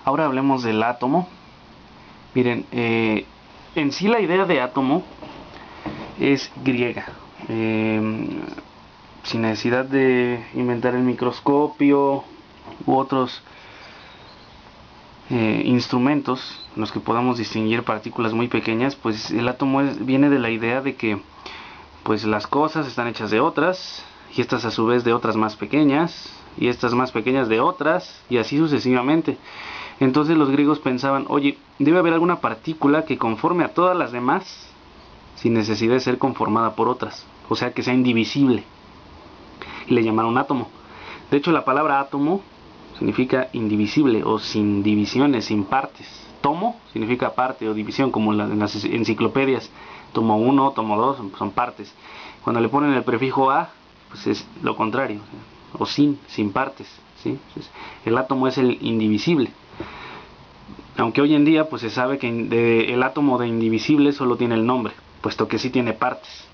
Ahora hablemos del átomo. Miren, en sí la idea de átomo es griega. Sin necesidad de inventar el microscopio u otros instrumentos en los que podamos distinguir partículas muy pequeñas, pues el átomo viene de la idea de que pues las cosas están hechas de otras, y estas a su vez de otras más pequeñas, y estas más pequeñas de otras, y así sucesivamente. Entonces los griegos pensaban, oye, debe haber alguna partícula que conforme a todas las demás, sin necesidad de ser conformada por otras, o sea que sea indivisible, y le llamaron átomo. De hecho la palabra átomo significa indivisible o sin divisiones, sin partes. Tomo significa parte o división, como en las enciclopedias. Tomo 1, tomo 2, son partes. Cuando le ponen el prefijo a, pues es lo contrario, o sin partes, ¿sí? Entonces, el átomo es el indivisible. Aunque hoy en día pues se sabe que el átomo de indivisible solo tiene el nombre, puesto que sí tiene partes.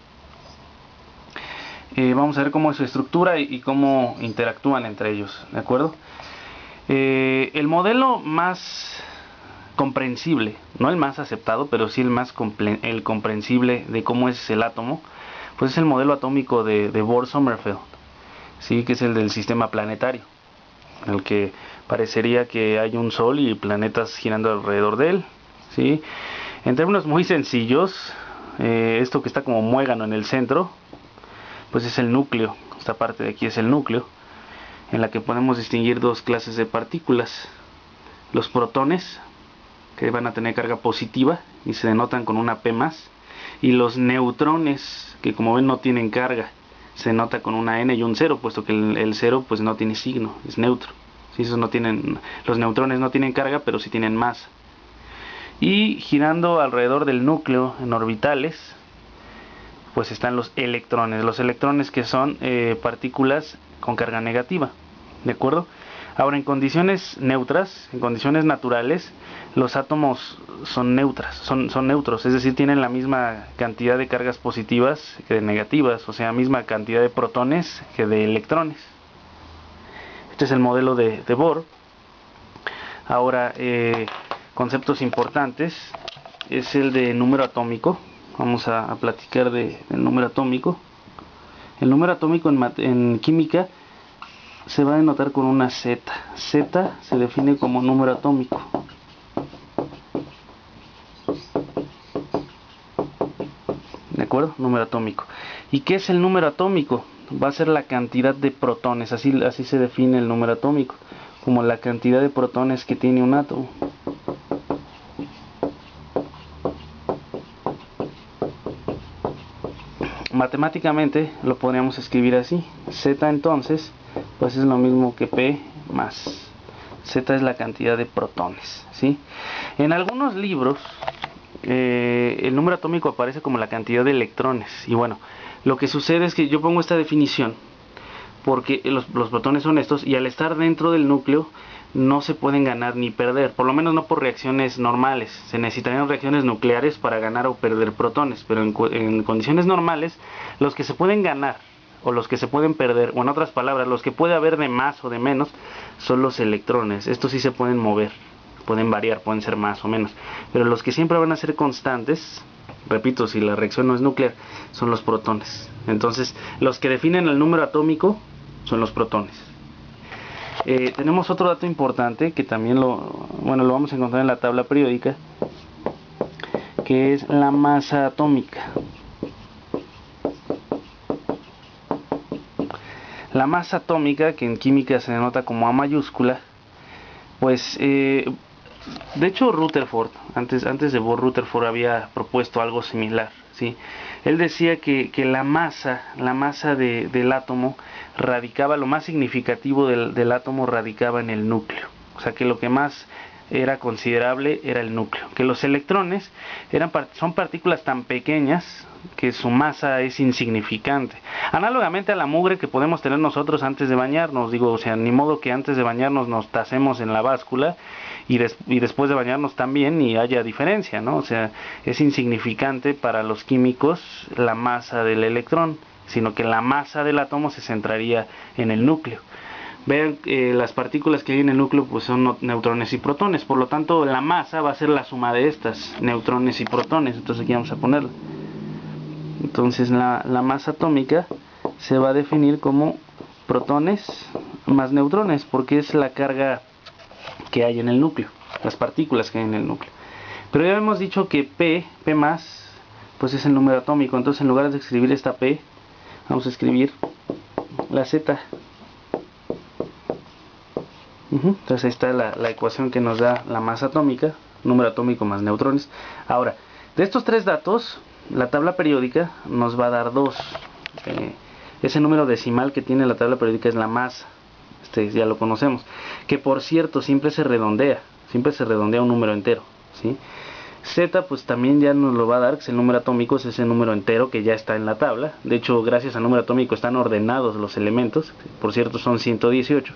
Vamos a ver cómo es su estructura y cómo interactúan entre ellos, ¿de acuerdo? El modelo más comprensible, no el más aceptado, pero sí el comprensible de cómo es el átomo, pues es el modelo atómico de Bohr-Sommerfeld, ¿sí? Que es el del sistema planetario, en el que parecería que hay un sol y planetas girando alrededor de él, ¿sí? En términos muy sencillos, esto que está como muégano en el centro, pues es el núcleo. Esta parte de aquí es el núcleo, en la que podemos distinguir dos clases de partículas: los protones, que van a tener carga positiva y se denotan con una P+, y los neutrones, que como ven no tienen carga, se denota con una N y un 0, puesto que el 0 pues no tiene signo, es neutro. ¿Sí? Los neutrones no tienen carga, pero sí tienen masa. Y girando alrededor del núcleo en orbitales, pues están los electrones que son partículas con carga negativa, ¿de acuerdo? Ahora, en condiciones neutras, en condiciones naturales, los átomos son neutros, es decir, tienen la misma cantidad de cargas positivas que de negativas, o sea, misma cantidad de protones que de electrones. Este es el modelo de Bohr. Ahora, conceptos importantes es el de número atómico. Vamos a platicar del número atómico. El número atómico en química se va a denotar con una Z. Z se define como número atómico. ¿De acuerdo? Número atómico. ¿Y qué es el número atómico? Va a ser la cantidad de protones. Así se define el número atómico, como la cantidad de protones que tiene un átomo. Matemáticamente lo podríamos escribir así: Z entonces pues es lo mismo que P más Z es la cantidad de protones, ¿sí? En algunos libros el número atómico aparece como la cantidad de electrones, y bueno, lo que sucede es que yo pongo esta definición porque los protones son estos, y al estar dentro del núcleo no se pueden ganar ni perder, por lo menos no por reacciones normales. Se necesitarían reacciones nucleares para ganar o perder protones, pero en condiciones normales los que se pueden ganar o los que se pueden perder, o en otras palabras, los que puede haber de más o de menos, son los electrones. Estos sí se pueden mover, pueden variar, pueden ser más o menos, pero los que siempre van a ser constantes, repito, si la reacción no es nuclear, son los protones. Entonces, los que definen el número atómico son los protones. Tenemos otro dato importante que también lo vamos a encontrar en la tabla periódica, que es la masa atómica. La masa atómica, que en química se denota como A mayúscula, pues de hecho Rutherford, antes de Bohr, Rutherford había propuesto algo similar, ¿sí? Él decía que la masa del átomo radicaba, lo más significativo del átomo radicaba en el núcleo. O sea, que lo que más era considerable era el núcleo. Que los electrones son partículas tan pequeñas que su masa es insignificante. Análogamente a la mugre que podemos tener nosotros antes de bañarnos. Digo, o sea, ni modo que antes de bañarnos nos tasemos en la báscula y después de bañarnos también y haya diferencia, ¿no? O sea, es insignificante para los químicos la masa del electrón, sino que la masa del átomo se centraría en el núcleo. Vean las partículas que hay en el núcleo pues son neutrones y protones, por lo tanto la masa va a ser la suma de estas, neutrones y protones. Entonces aquí vamos a ponerla. Entonces la masa atómica se va a definir como protones más neutrones, porque es la carga que hay en el núcleo, las partículas que hay en el núcleo. Pero ya hemos dicho que P más, pues es el número atómico. Entonces en lugar de escribir esta P, vamos a escribir la Z. Entonces ahí está la ecuación que nos da la masa atómica, número atómico más neutrones. Ahora, de estos tres datos, la tabla periódica nos va a dar dos. Ese número decimal que tiene la tabla periódica es la masa. Ya lo conocemos. Que por cierto, siempre se redondea un número entero, ¿sí? Z pues también ya nos lo va a dar, que es el número atómico, es ese número entero que ya está en la tabla. De hecho, gracias al número atómico están ordenados los elementos. Por cierto, son 118.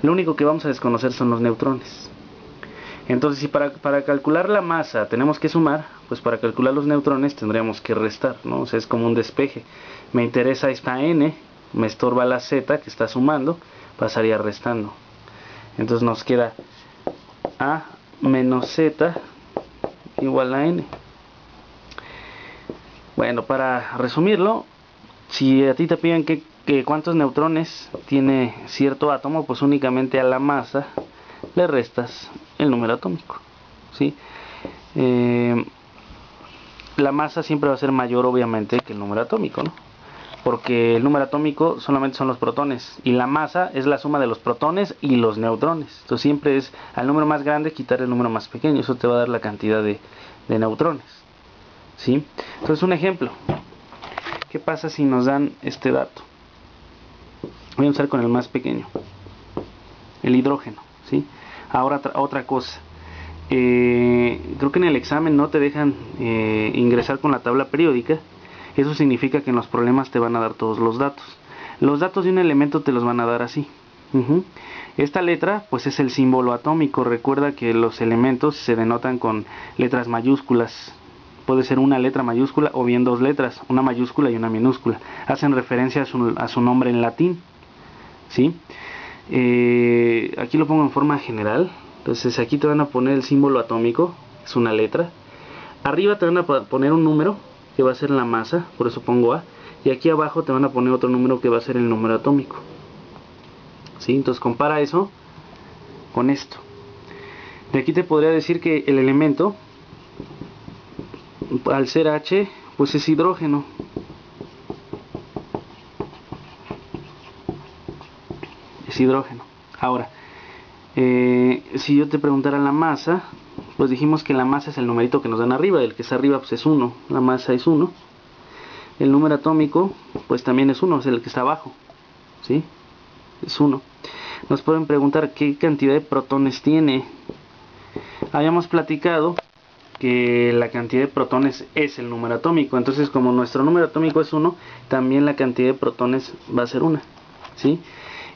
Lo único que vamos a desconocer son los neutrones. Entonces, si para calcular la masa tenemos que sumar, pues para calcular los neutrones tendríamos que restar, ¿no? O sea, es como un despeje. Me interesa esta n, me estorba la z que está sumando, pasaría restando. Entonces nos queda a menos z igual a n. Bueno, para resumirlo, si a ti te piden que cuántos neutrones tiene cierto átomo, pues únicamente a la masa le restas el número atómico, ¿sí? La masa siempre va a ser mayor obviamente que el número atómico, ¿no? Porque el número atómico solamente son los protones y la masa es la suma de los protones y los neutrones. Entonces siempre es al número más grande quitar el número más pequeño. Eso te va a dar la cantidad de neutrones, ¿sí? Entonces un ejemplo. ¿Qué pasa si nos dan este dato? Voy a empezar con el más pequeño, el hidrógeno, ¿sí? Ahora otra cosa. Creo que en el examen no te dejan ingresar con la tabla periódica. Eso significa que en los problemas te van a dar todos los datos. Los datos de un elemento te los van a dar así. Esta letra pues es el símbolo atómico. Recuerda que los elementos se denotan con letras mayúsculas. Puede ser una letra mayúscula o bien dos letras, una mayúscula y una minúscula. Hacen referencia a su nombre en latín, ¿sí? Aquí lo pongo en forma general. Entonces aquí te van a poner el símbolo atómico, es una letra. Arriba te van a poner un número que va a ser la masa, por eso pongo A. Y aquí abajo te van a poner otro número que va a ser el número atómico, ¿sí? Entonces compara eso con esto. De aquí te podría decir que el elemento, al ser H, pues es hidrógeno. Es hidrógeno. Ahora, si yo te preguntara la masa, pues dijimos que la masa es el numerito que nos dan arriba. El que está arriba pues es 1, la masa es 1. El número atómico pues también es 1, es el que está abajo, ¿sí? Es 1. Nos pueden preguntar qué cantidad de protones tiene. Habíamos platicado que la cantidad de protones es el número atómico. Entonces, como nuestro número atómico es 1, también la cantidad de protones va a ser 1, ¿sí?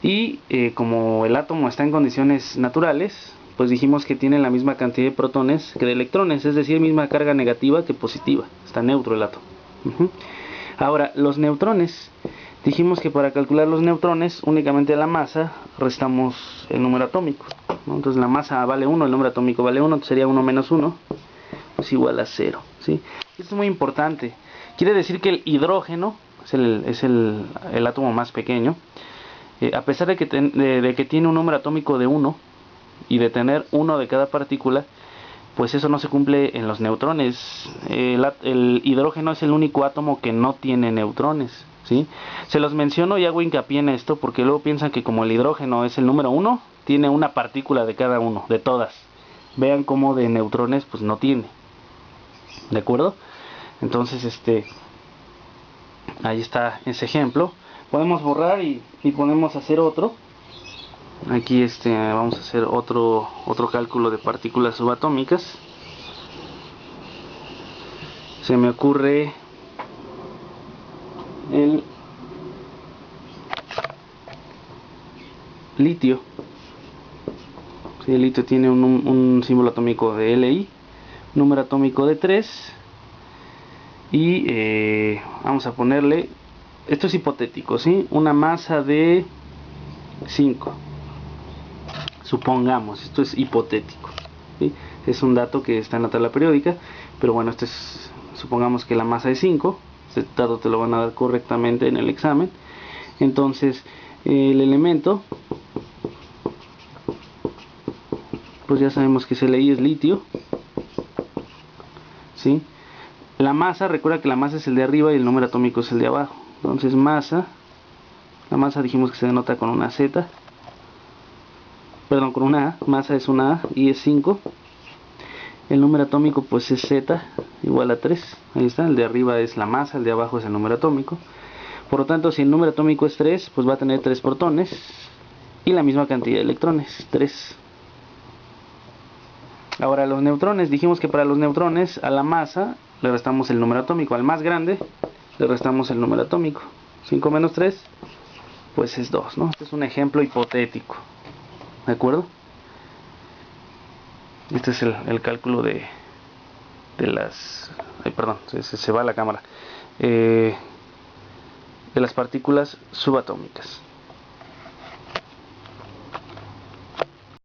Y como el átomo está en condiciones naturales, pues dijimos que tiene la misma cantidad de protones que de electrones, es decir, misma carga negativa que positiva. Está neutro el átomo. Ahora, los neutrones. Dijimos que para calcular los neutrones, únicamente a la masa restamos el número atómico, ¿no? Entonces la masa vale 1, el número atómico vale 1, sería 1 menos 1, pues igual a 0, ¿sí? Esto es muy importante. Quiere decir que el hidrógeno es el átomo más pequeño. A pesar de que tiene un número atómico de 1 y de tener 1 de cada partícula, pues eso no se cumple en los neutrones. El hidrógeno es el único átomo que no tiene neutrones, ¿sí? Se los menciono y hago hincapié en esto porque luego piensan que como el hidrógeno es el número 1, tiene una partícula de cada uno, de todas. Vean cómo de neutrones pues no tiene. ¿De acuerdo? Entonces ahí está ese ejemplo. Podemos borrar y podemos hacer otro. Aquí vamos a hacer otro cálculo de partículas subatómicas. Se me ocurre el litio. Sí, el litio tiene un símbolo atómico de Li, número atómico de 3 y vamos a ponerle, esto es hipotético, ¿sí? Una masa de 5. Supongamos, esto es hipotético, ¿sí? Es un dato que está en la tabla periódica, pero bueno, supongamos que la masa es 5. Este dato te lo van a dar correctamente en el examen. Entonces el elemento, pues ya sabemos que Li es litio, ¿sí? La masa, recuerda que la masa es el de arriba y el número atómico es el de abajo. Entonces masa, la masa dijimos que se denota con una Z, perdón, con una A. Masa es una A y es 5. El número atómico pues es Z igual a 3. Ahí está, el de arriba es la masa, el de abajo es el número atómico. Por lo tanto, si el número atómico es 3, pues va a tener 3 protones y la misma cantidad de electrones, 3. Ahora los neutrones, dijimos que para los neutrones a la masa le restamos el número atómico, al más grande le restamos el número atómico. 5 menos 3 pues es 2, ¿no? Este es un ejemplo hipotético, ¿de acuerdo? Este es el cálculo de las... Ay, perdón, se va la cámara. De las partículas subatómicas.